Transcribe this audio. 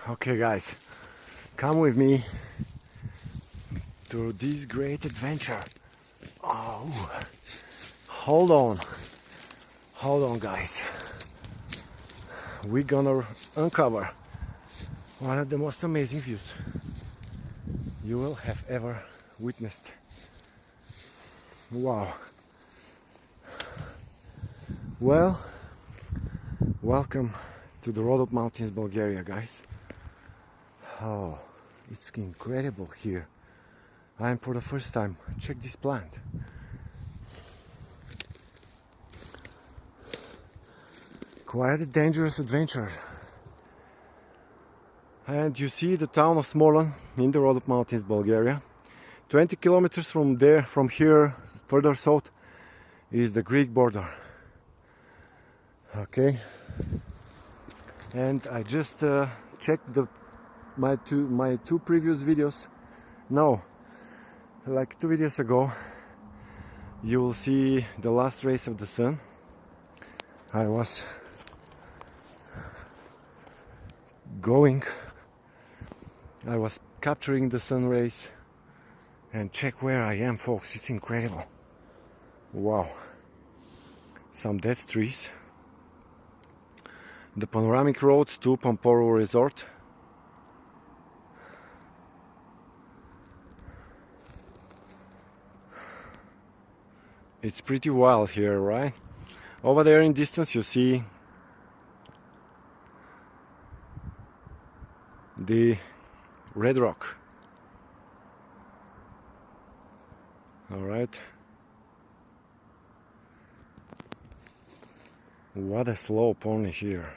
Okay guys, come with me to this great adventure. Oh, hold on guys. We're gonna uncover one of the most amazing views you will have ever witnessed. Wow. Well, welcome to the Rhodope Mountains, Bulgaria, guys. Oh, it's incredible here. I am for the first time. Check this plant. Quite a dangerous adventure. And you see the town of Smolyan in the Rhodope Mountains, Bulgaria. 20 kilometers from there, from here, further south, is the Greek border. Okay. And I just checked my two previous videos. No, like 2 videos ago, you will see the last rays of the sun. I was capturing the sun rays, and check where I am, folks. It's incredible. Wow. Some dead trees. The panoramic roads to Pamporo Resort. It's pretty wild here, right? Over there in distance you see the red rock. All right. What a slope only here.